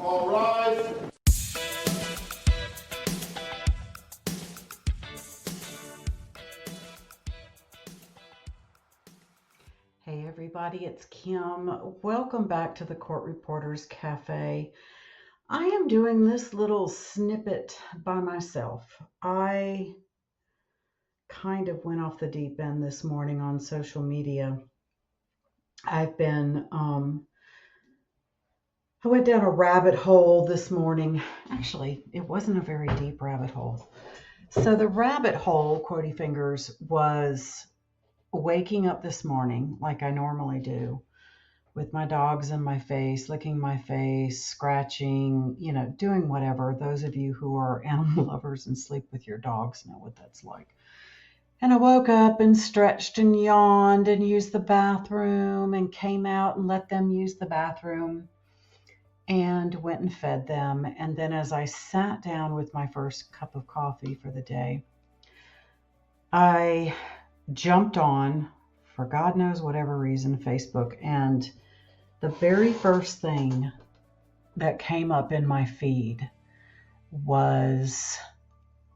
All rise. Hey everybody, it's Kim. Welcome back to the Court Reporters Cafe. I am doing this little snippet by myself. I kind of went off the deep end this morning on social media. I went down a rabbit hole this morning. Actually, it wasn't a very deep rabbit hole. So the rabbit hole, quotey fingers, was waking up this morning like I normally do, with my dogs in my face, licking my face, scratching, doing whatever. Those of you who are animal lovers and sleep with your dogs know what that's like. And I woke up and stretched and yawned and used the bathroom and came out and let them use the bathroom and went and fed them. And then as I sat down with my first cup of coffee for the day, I jumped on, for God knows whatever reason, Facebook, and the very first thing that came up in my feed was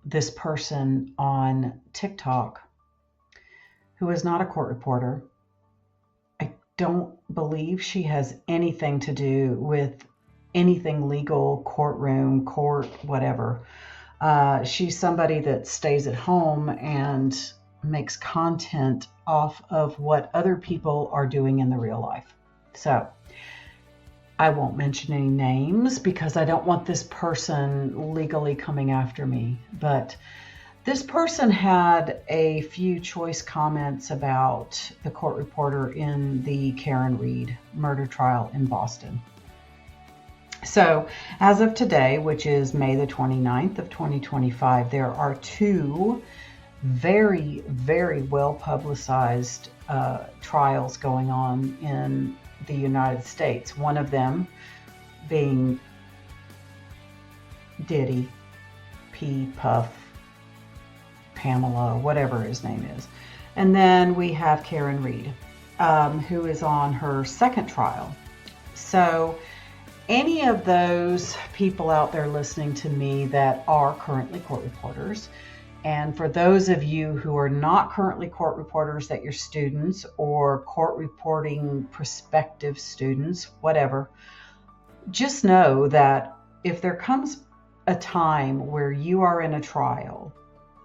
this person on TikTok who is not a court reporter. I don't believe she has anything to do with anything legal, courtroom, court, whatever. She's somebody that stays at home and makes content off of what other people are doing in the real life. So I won't mention any names because I don't want this person legally coming after me. But this person had a few choice comments about the court reporter in the Karen Reed murder trial in Boston. So as of today, which is May the 29th of 2025, there are two very, very well publicized trials going on in the United States. One of them being Diddy, P, Puff, Pamela, whatever his name is. And then we have Karen Reed, who is on her second trial. So any of those people out there listening to me that are currently court reporters, and for those of you who are not currently court reporters, that you're students or court reporting prospective students, whatever, just know that if there comes a time where you are in a trial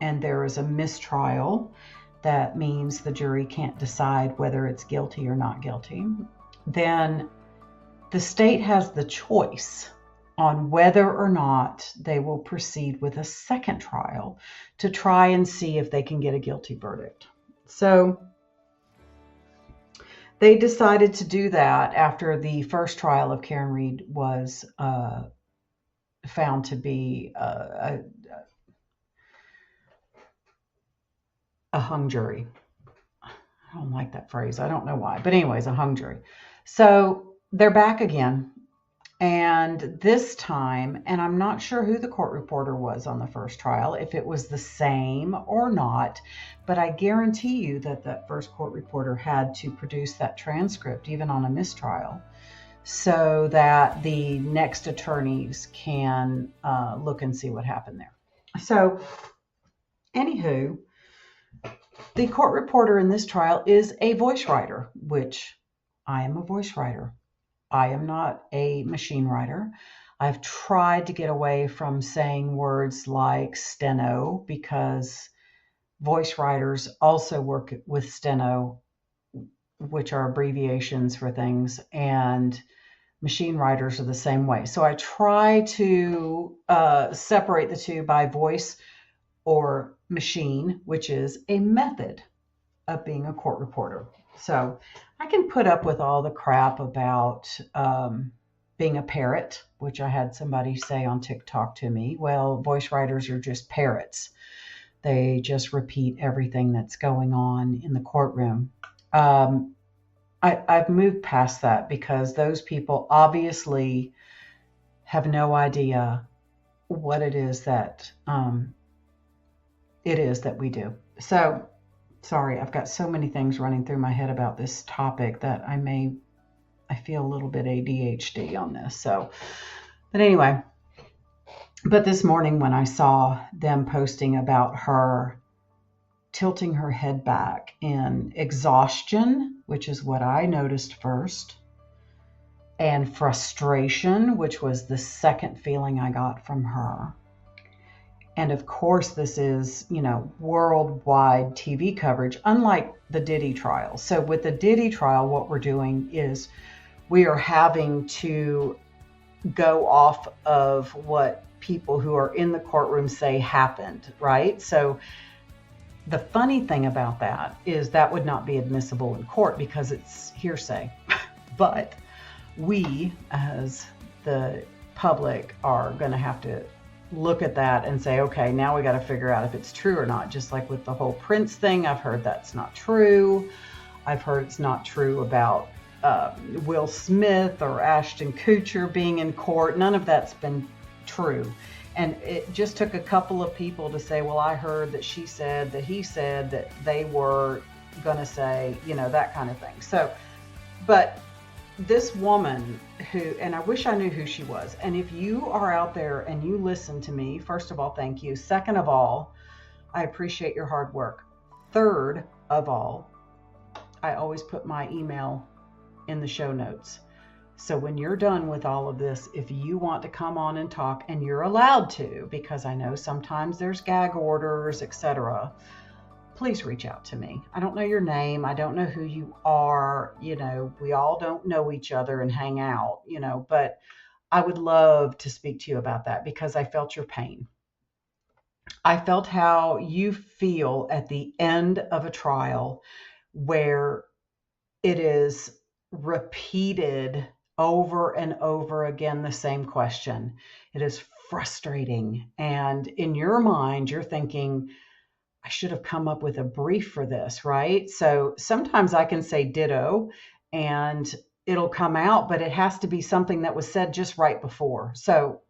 and there is a mistrial, that means the jury can't decide whether it's guilty or not guilty, then the state has the choice on whether or not they will proceed with a second trial to try and see if they can get a guilty verdict. So they decided to do that after the first trial of Karen Reed was found to be a hung jury. I don't like that phrase. I don't know why. But anyways, a hung jury. So they're back again. And this time, and I'm not sure who the court reporter was on the first trial, if it was the same or not, but I guarantee you that that first court reporter had to produce that transcript, even on a mistrial, so that the next attorneys can look and see what happened there. So, anywho, the court reporter in this trial is a voice writer, which I am a voice writer. I am not a machine writer. I've tried to get away from saying words like steno because voice writers also work with steno, which are abbreviations for things, and machine writers are the same way. So I try to separate the two by voice or machine, which is a method of being a court reporter. So I can put up with all the crap about being a parrot, which I had somebody say on TikTok to me. Well, voice writers are just parrots. They just repeat everything that's going on in the courtroom. I've moved past that because those people obviously have no idea what it is that we do. So, sorry, I've got so many things running through my head about this topic that I feel a little bit ADHD on this. So But anyway, but this morning when I saw them posting about her tilting her head back in exhaustion, which is what I noticed first, and frustration, which was the second feeling I got from her. And of course, this is, worldwide TV coverage, unlike the Diddy trial. So with the Diddy trial, what we're doing is we are having to go off of what people who are in the courtroom say happened, right? So the funny thing about that is that would not be admissible in court because it's hearsay. But we, as the public, are going to have to look at that and say, okay, now we got to figure out if it's true or not. Just like with the whole Prince thing, I've heard that's not true. I've heard it's not true about Will Smith or Ashton Kutcher being in court. None of that's been true. And it just took a couple of people to say, well, I heard that she said, that he said, that they were going to say, that kind of thing. So, but this woman who, and I wish I knew who she was. And if you are out there and you listen to me, first of all, thank you. Second of all, I appreciate your hard work. Third of all, I always put my email in the show notes. So when you're done with all of this, if you want to come on and talk, and you're allowed to, because I know sometimes there's gag orders, etc., please reach out to me. I don't know your name. I don't know who you are. We all don't know each other and hang out, but I would love to speak to you about that because I felt your pain. I felt how you feel at the end of a trial where it is repeated over and over again, the same question. It is frustrating. And in your mind, you're thinking, I should have come up with a brief for this, right? So sometimes I can say ditto and it'll come out, but it has to be something that was said just right before. So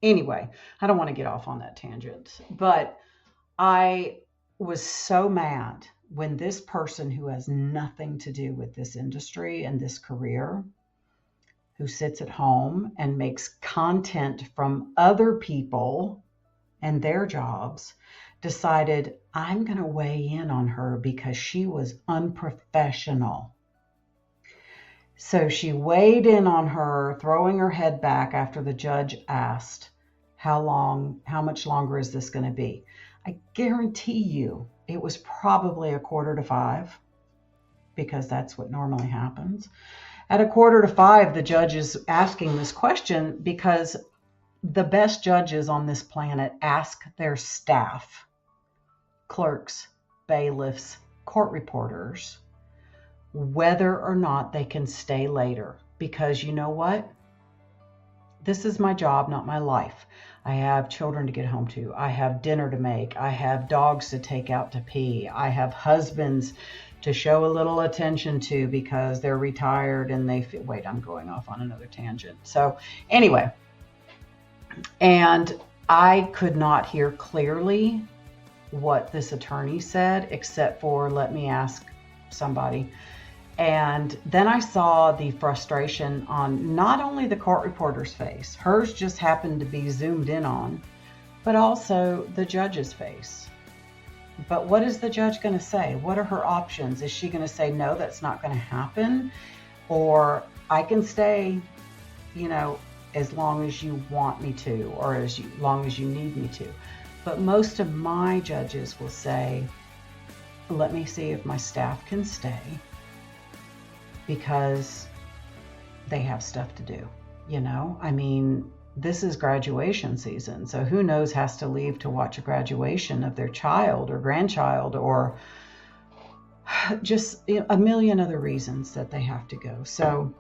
anyway, I don't want to get off on that tangent, but I was so mad when this person who has nothing to do with this industry and this career, who sits at home and makes content from other people and their jobs, decided, I'm going to weigh in on her because she was unprofessional. So she weighed in on her, throwing her head back after the judge asked, how much longer is this going to be? I guarantee you it was probably 4:45 because that's what normally happens. At 4:45, the judge is asking this question because the best judges on this planet ask their staff, clerks, bailiffs, court reporters, whether or not they can stay later. Because you know what? This is my job, not my life. I have children to get home to. I have dinner to make. I have dogs to take out to pee. I have husbands to show a little attention to because they're retired and they feel, wait, I'm going off on another tangent. So anyway, and I could not hear clearly what this attorney said, except for, let me ask somebody. And then I saw the frustration on not only the court reporter's face, hers just happened to be zoomed in on, but also the judge's face. But what is the judge going to say? What are her options? Is she going to say, no, that's not going to happen? Or I can stay, as long as you want me to, or as long as you need me to. But most of my judges will say, let me see if my staff can stay, because they have stuff to do, this is graduation season. So who knows has to leave to watch a graduation of their child or grandchild, or just a million other reasons that they have to go. So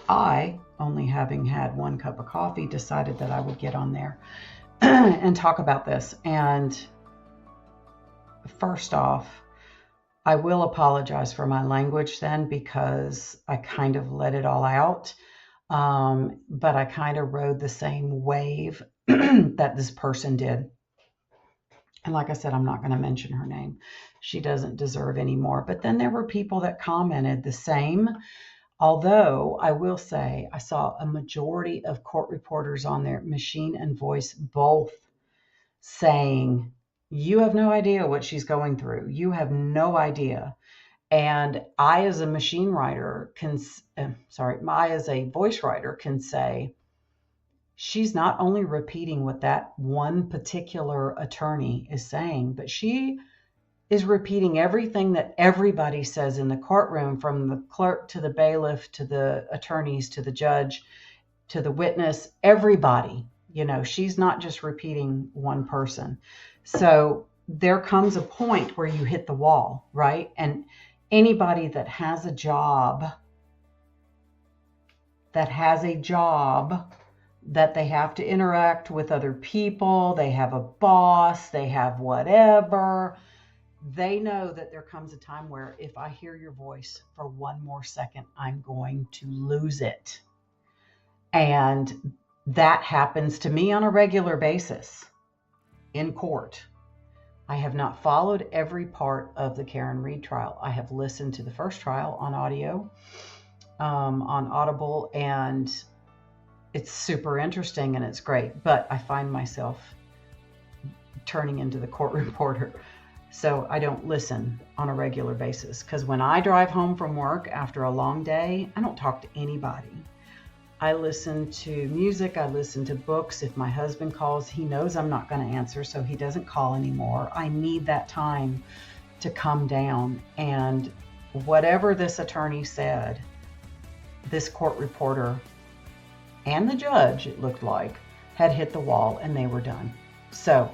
I, only having had one cup of coffee, decided that I would get on there and talk about this. And first off, I will apologize for my language then, because I kind of let it all out. But I kind of rode the same wave that this person did. And like I said, I'm not going to mention her name. She doesn't deserve any more. But then there were people that commented the same Although I will say I saw a majority of court reporters on there, machine and voice both, saying, you have no idea what she's going through. You have no idea. And I, as a machine writer, I, as a voice writer, can say, she's not only repeating what that one particular attorney is saying, but she is repeating everything that everybody says in the courtroom, from the clerk to the bailiff to the attorneys to the judge to the witness, everybody. She's not just repeating one person. So there comes a point where you hit the wall, right? And anybody that has a job that they have to interact with other people, they have a boss, they have whatever, they know that there comes a time where if I hear your voice for one more second, I'm going to lose it. And that happens to me on a regular basis in court. I have not followed every part of the Karen Read trial. I have listened to the first trial on audio, on Audible, and it's super interesting and it's great, but I find myself turning into the court reporter. So I don't listen on a regular basis, because when I drive home from work after a long day, I don't talk to anybody. I listen to music, I listen to books. If my husband calls, he knows I'm not going to answer, so he doesn't call anymore. I need that time to come down. And whatever this attorney said, this court reporter and the judge, it looked like, had hit the wall and they were done. So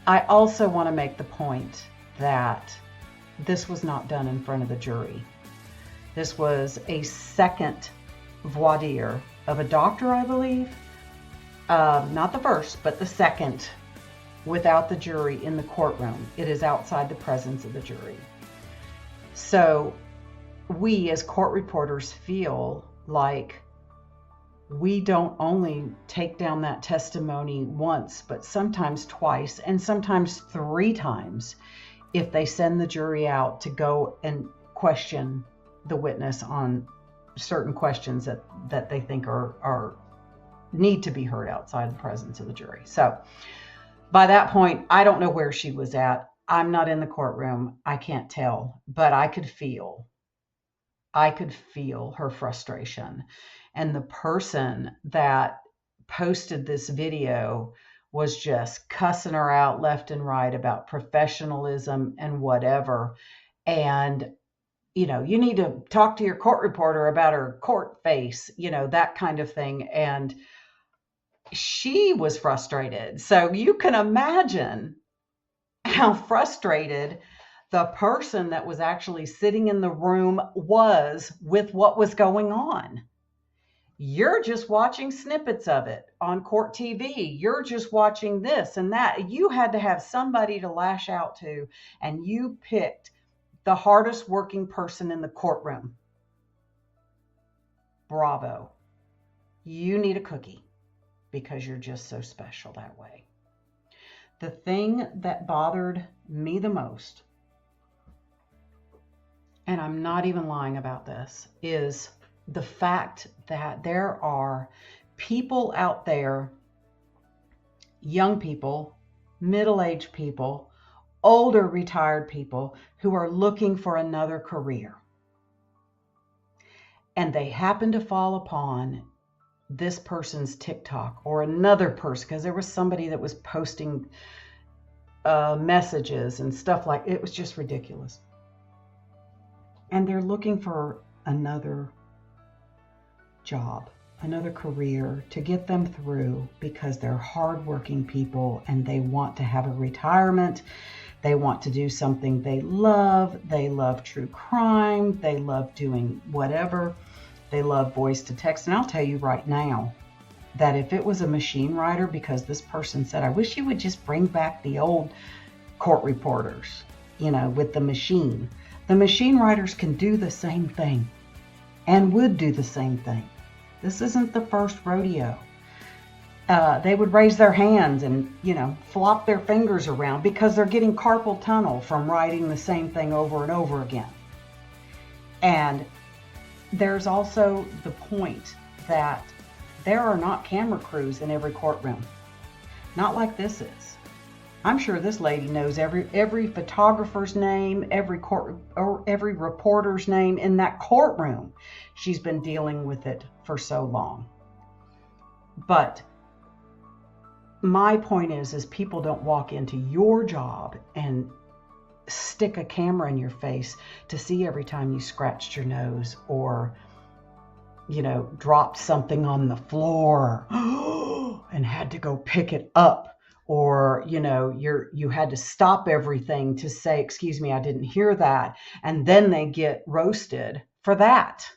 I also want to make the point that this was not done in front of the jury. This was a second voir dire of a doctor, I believe. Not the first, but the second, without the jury in the courtroom. It is outside the presence of the jury. So we as court reporters feel like we don't only take down that testimony once, but sometimes twice, and sometimes 3 times if they send the jury out to go and question the witness on certain questions that they think are need to be heard outside the presence of the jury. So by that point, I don't know where she was at. I'm not in the courtroom. I can't tell, but I could feel her frustration. And the person that posted this video was just cussing her out left and right about professionalism and whatever. And you need to talk to your court reporter about her court face, that kind of thing. And she was frustrated. So you can imagine how frustrated the person that was actually sitting in the room was with what was going on. You're just watching snippets of it on court TV. You're just watching this and that. You had to have somebody to lash out to, and you picked the hardest working person in the courtroom. Bravo. You need a cookie, because you're just so special that way. The thing that bothered me the most, and I'm not even lying about this, is the fact that there are people out there, young people, middle-aged people, older retired people, who are looking for another career. And they happen to fall upon this person's TikTok or another person, because there was somebody that was posting messages and stuff like it was just ridiculous. And they're looking for another job, another career to get them through, because they're hardworking people and they want to have a retirement. They want to do something they love. They love true crime. They love doing whatever. They love voice to text. And I'll tell you right now that if it was a machine writer, because this person said, I wish you would just bring back the old court reporters, with the machine. The machine writers can do the same thing and would do the same thing. This isn't the first rodeo. They would raise their hands and, flop their fingers around because they're getting carpal tunnel from writing the same thing over and over again. And there's also the point that there are not camera crews in every courtroom. Not like this is. I'm sure this lady knows every photographer's name, every reporter's name in that courtroom. She's been dealing with it for so long. But my point is people don't walk into your job and stick a camera in your face to see every time you scratched your nose or, dropped something on the floor and had to go pick it up. Or, you had to stop everything to say, excuse me, I didn't hear that. And then they get roasted for that.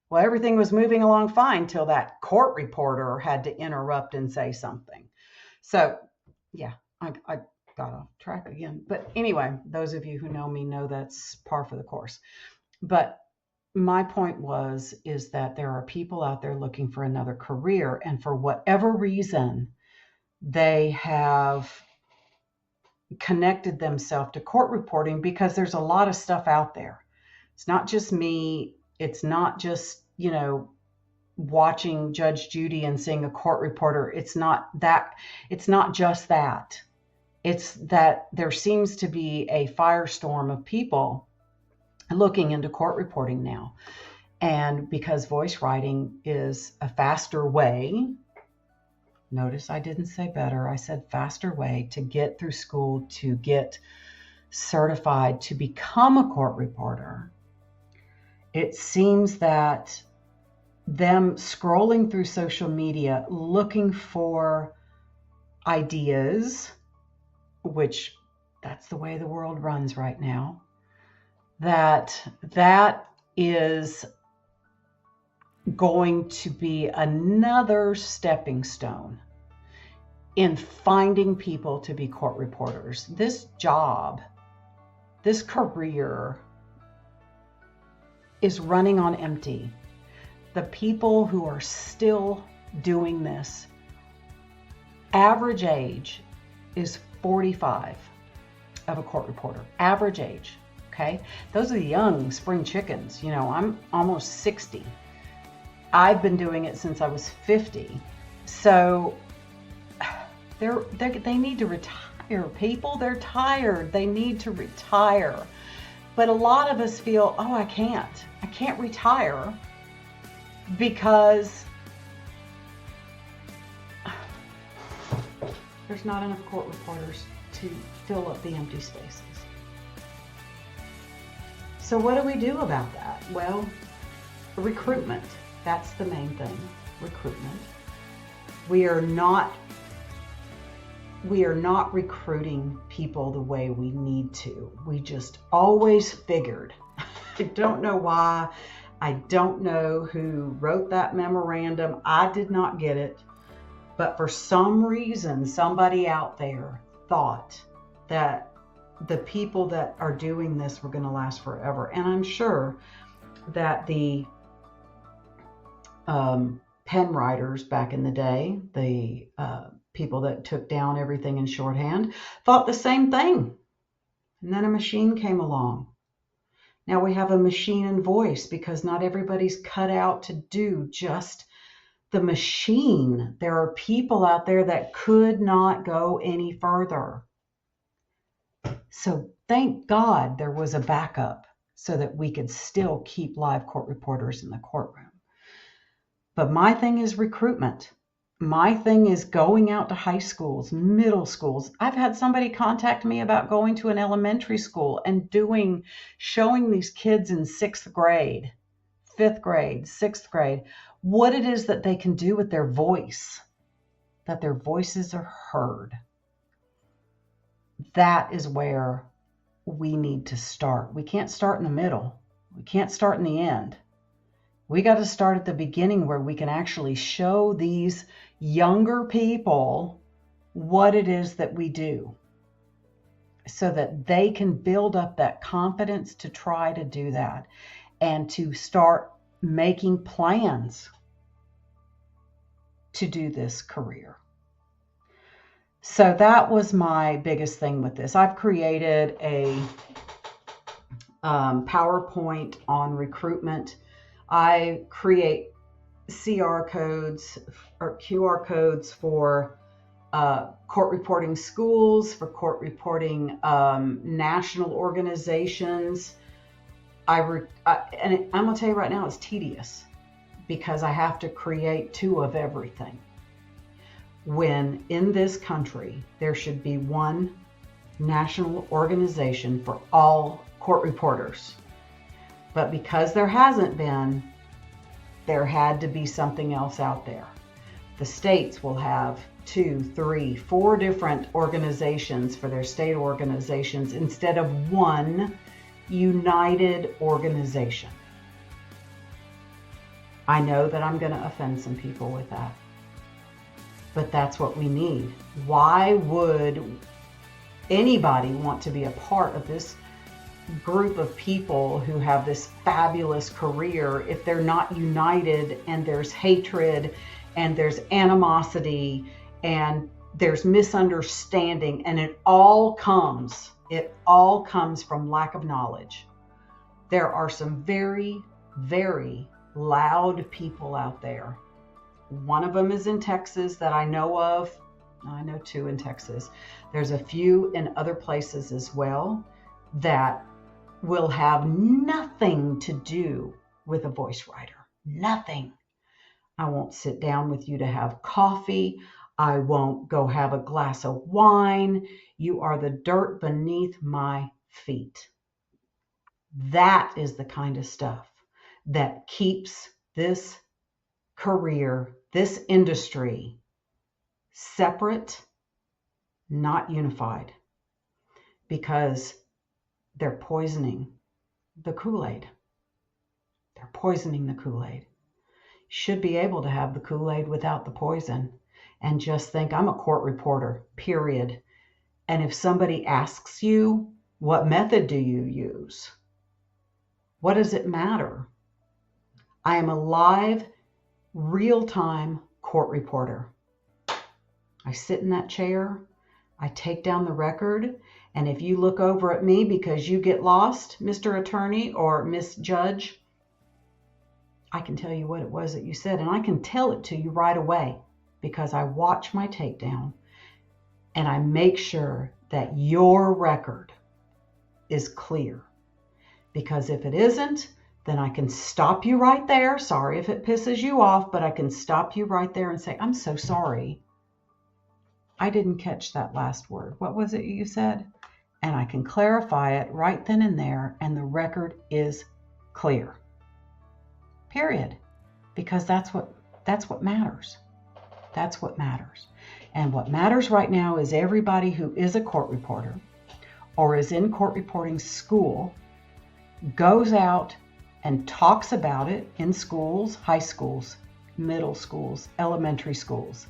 Well, everything was moving along fine till that court reporter had to interrupt and say something. So, yeah, I got off track again. But anyway, those of you who know me know that's par for the course. But my point is that there are people out there looking for another career. And for whatever reason, they have connected themselves to court reporting because there's a lot of stuff out there. It's not just me. It's not just, watching Judge Judy and seeing a court reporter. It's not that. It's not just that. It's that there seems to be a firestorm of people looking into court reporting now. And because voice writing is a faster way, notice I didn't say better, I said faster way to get through school, to get certified, to become a court reporter. It seems that them scrolling through social media, looking for ideas, which that's the way the world runs right now, that is going to be another stepping stone in finding people to be court reporters. This job, this career is running on empty. The people who are still doing this, average age is 45 of a court reporter. Average age, okay? Those are the young spring chickens. I'm almost 60. I've been doing it since I was 50. So they need to retire, people. They're tired. They need to retire. But a lot of us feel, I can't retire because there's not enough court reporters to fill up the empty spaces. So what do we do about that? Well, recruitment. That's the main thing, recruitment. We are not recruiting people the way we need to. We just always figured. I don't know why. I don't know who wrote that memorandum. I did not get it. But for some reason, somebody out there thought that the people that are doing this were going to last forever. And I'm sure that the pen writers back in the day, the people that took down everything in shorthand, thought the same thing. And then a machine came along. Now we have a machine and voice because not everybody's cut out to do just the machine. There are people out there that could not go any further. So thank God there was a backup so that we could still keep live court reporters in the courtroom. But my thing is recruitment. My thing is going out to high schools, middle schools. I've had somebody contact me about going to an elementary school and showing these kids in 6th grade, 5th grade, 6th grade, what it is that they can do with their voice, that their voices are heard. That is where we need to start. We can't start in the middle. We can't start in the end. We got to start at the beginning where we can actually show these younger people what it is that we do so that they can build up that confidence to try to do that and to start making plans to do this career. So that was my biggest thing with this. I've created a PowerPoint on recruitment. I create CR codes or QR codes for court reporting schools, for court reporting national organizations. And I'm going to tell you right now, it's tedious because I have to create 2 of everything. When in this country, there should be one national organization for all court reporters. But because there hasn't been, there had to be something else out there. The states will have 2, 3, 4 different organizations for their state organizations instead of one united organization. I know that I'm going to offend some people with that, but that's what we need. Why would anybody want to be a part of this group of people who have this fabulous career if they're not united, and there's hatred and there's animosity and there's misunderstanding, and it all comes from lack of knowledge. There are some very, very loud people out there. One of them is in Texas that I know of. I know 2 in Texas. There's a few in other places as well that will have nothing to do with a voice writer. Nothing. I won't sit down with you to have coffee. I won't go have a glass of wine. You are the dirt beneath my feet. That is the kind of stuff that keeps this career, this industry, separate, not unified, because they're poisoning the Kool-Aid. They're poisoning the Kool-Aid. You should be able to have the Kool-Aid without the poison and just think, I'm a court reporter, period. And if somebody asks you, what method do you use? What does it matter? I am a live, real-time court reporter. I sit in that chair, I take down the record, and if you look over at me because you get lost, Mr. Attorney or Miss Judge, I can tell you what it was that you said, and I can tell it to you right away because I watch my takedown and I make sure that your record is clear. Because if it isn't, then I can stop you right there. Sorry if it pisses you off, but I can stop you right there and say, I'm so sorry. I didn't catch that last word. What was it you said? And I can clarify it right then and there, and the record is clear. Period. Because that's what matters. That's what matters. And what matters right now is everybody who is a court reporter or is in court reporting school goes out and talks about it in schools, high schools, middle schools, elementary schools,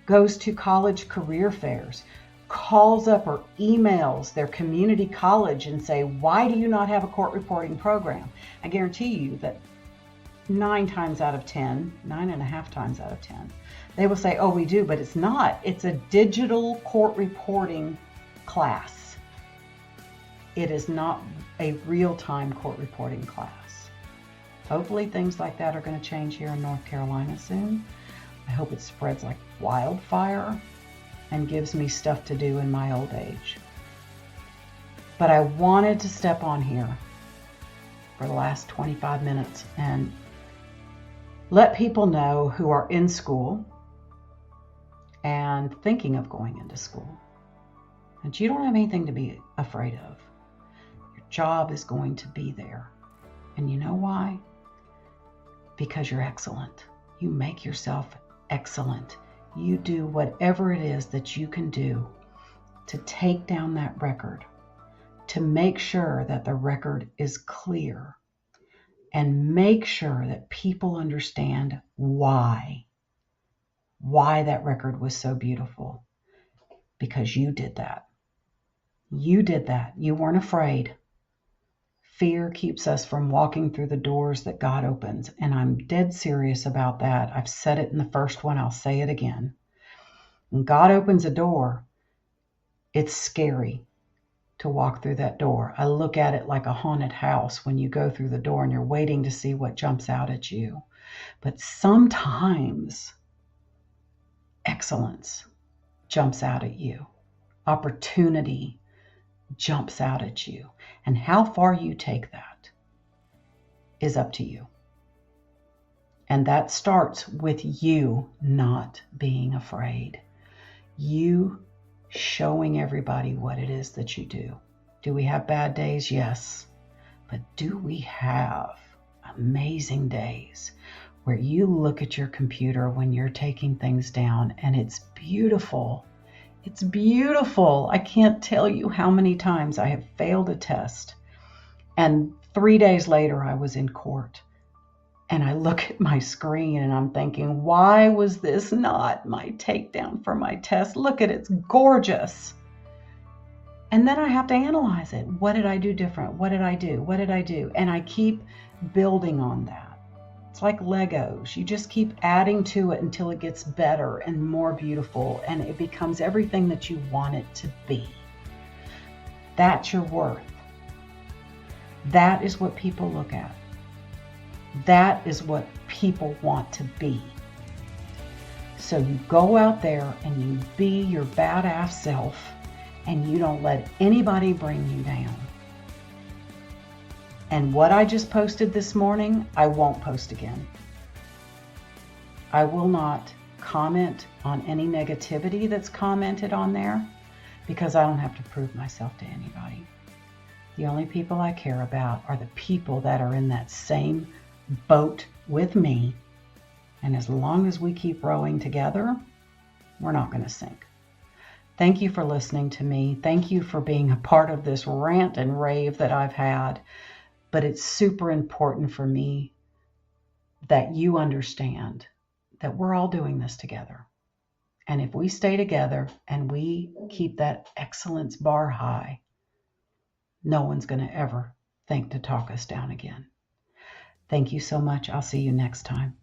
goes to college career fairs, calls up or emails their community college and say, why do you not have a court reporting program? I guarantee you that 9.5 times out of 10, they will say, oh, we do, but it's not. It's a digital court reporting class. It is not a real-time court reporting class. Hopefully things like that are going to change here in North Carolina soon. I hope it spreads like wildfire and gives me stuff to do in my old age. But I wanted to step on here for the last 25 minutes and let people know who are in school and thinking of going into school that you don't have anything to be afraid of. Your job is going to be there. And you know why? Because you're excellent. You make yourself excellent. You do whatever it is that you can do to take down that record, to make sure that the record is clear, and make sure that people understand why that record was so beautiful. Because you did that. You did that. You weren't afraid. Fear keeps us from walking through the doors that God opens. And I'm dead serious about that. I've said it in the first one. I'll say it again. When God opens a door, it's scary. to walk through that door. I look at it like a haunted house when you go through the door and you're waiting to see what jumps out at you. But sometimes excellence jumps out at you. Opportunity jumps out at you. And how far you take that is up to you. And that starts with you not being afraid. You showing everybody what it is that you do. Do we have bad days? Yes. But do we have amazing days where you look at your computer when you're taking things down and it's beautiful? It's beautiful. I can't tell you how many times I have failed a test. And 3 days later, I was in court. And I look at my screen and I'm thinking, why was this not my takedown for my test? Look at it, it's gorgeous. And then I have to analyze it. What did I do different? What did I do? What did I do? And I keep building on that. It's like Legos. You just keep adding to it until it gets better and more beautiful and it becomes everything that you want it to be. That's your worth. That is what people look at. That is what people want to be. So you go out there and you be your badass self and you don't let anybody bring you down. And what I just posted this morning, I won't post again. I will not comment on any negativity that's commented on there because I don't have to prove myself to anybody. The only people I care about are the people that are in that same boat with me. And as long as we keep rowing together, we're not going to sink. Thank you for listening to me. Thank you for being a part of this rant and rave that I've had. But it's super important for me that you understand that we're all doing this together. And if we stay together and we keep that excellence bar high, no one's going to ever think to talk us down again. Thank you so much. I'll see you next time.